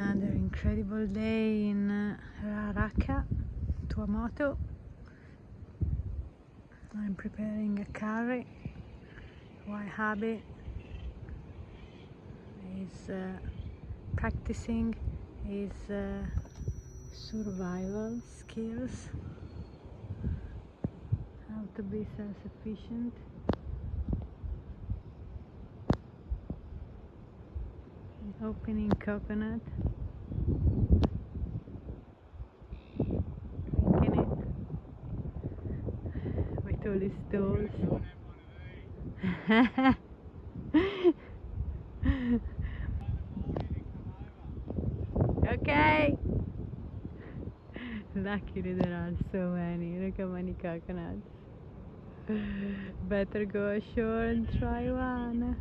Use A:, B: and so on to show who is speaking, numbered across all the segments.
A: Another incredible day in Raqqa, Tuamotu. I'm preparing a curry while hubby is practicing his survival skills, how to be self-sufficient. Opening coconut, making it with all his tools. Okay. Luckily there are so many. Look how many coconuts. Better go ashore and try one.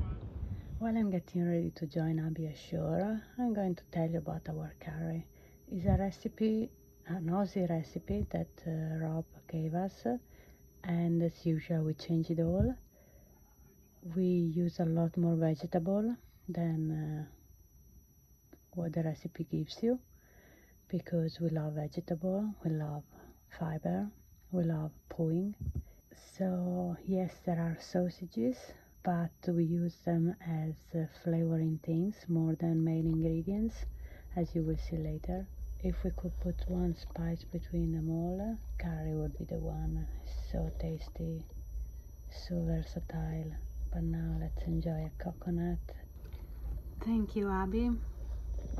A: While I'm getting ready to join Abby ashore, I'm going to tell you about our curry. It's a recipe, an Aussie recipe that Rob gave us, and as usual we change it all. We use a lot more vegetable than what the recipe gives you, because we love vegetable, we love fiber, we love pooing. So yes, there are sausages, but we use them as flavoring things more than main ingredients, as you will see later. If we could put one spice between them all, curry would be the one. It's so tasty, so versatile. But now let's enjoy a coconut. Thank you, Abby.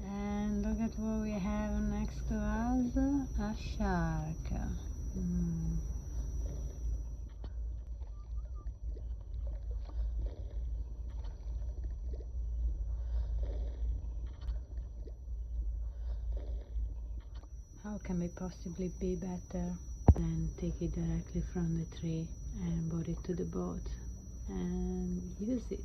A: And look at what we have next to us, a shark. How can we possibly be better than take it directly from the tree and board it to the boat and use it?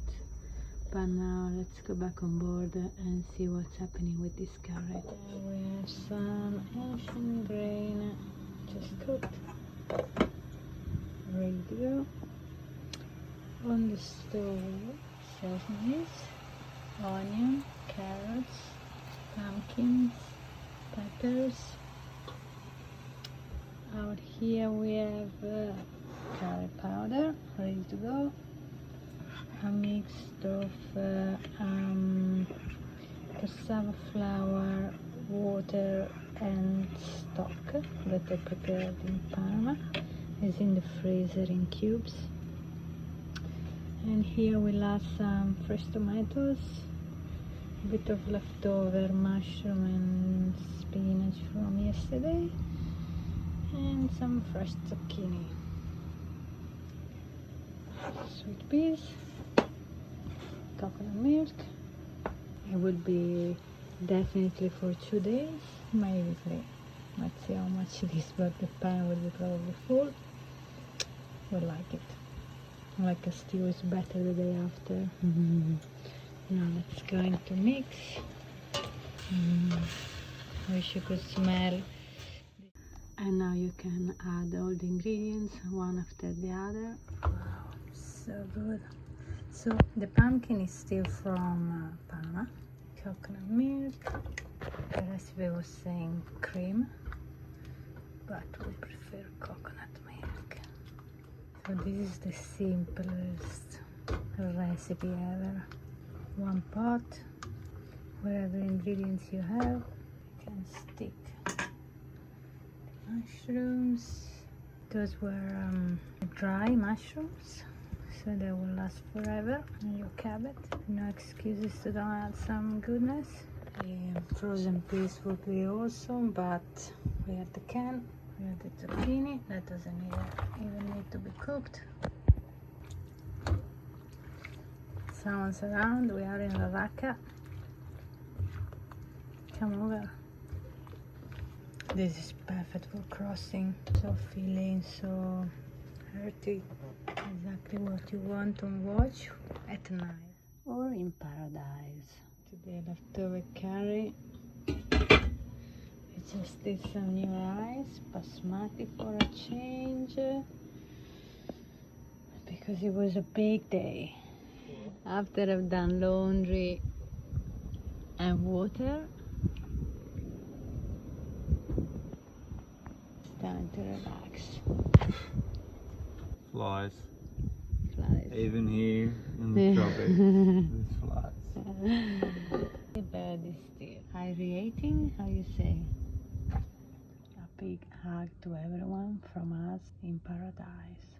A: But now let's go back on board and see what's happening with this curry. We have some Asian grain just cooked, ready to go. On the stove, sesames, onion, carrots, pumpkins, peppers. Out here we have curry powder ready to go, a mix of cassava flour, water and stock that I prepared in Parma. It's in the freezer in cubes. And here we'll add some fresh tomatoes, a bit of leftover mushroom and spinach from yesterday, and some fresh zucchini, sweet peas, coconut milk. It will be definitely for 2 days, maybe 3. Let's see how much it is, but the pan will be probably full. We like it. Like a stew is better the day after. Now let's go into mix. Wish you could smell. And now you can add all the ingredients one after the other. Wow, so good. So the pumpkin is still from Parma. Coconut milk. The recipe was saying cream, but we prefer coconut milk. So this is the simplest recipe ever. One pot, whatever ingredients you have, you can stick. Mushrooms, those were dry mushrooms, so they will last forever. And your cabbage, no excuses to don't add some goodness. The frozen peas would be awesome, but we have the can, we have the zucchini, that doesn't even need to be cooked. Someone's around, we are in Raqqa. Come over. This is perfect for crossing, so filling, so hearty. Exactly what you want to watch at night or in paradise. Today leftover curry. We just did some new rice, basmati for a change, because it was a big day. After I've done laundry and water, time to relax.
B: Flies.
A: Flies.
B: Even here in the tropics, there's flies.
A: The bed is still aerating, how you say? A big hug to everyone from us in paradise.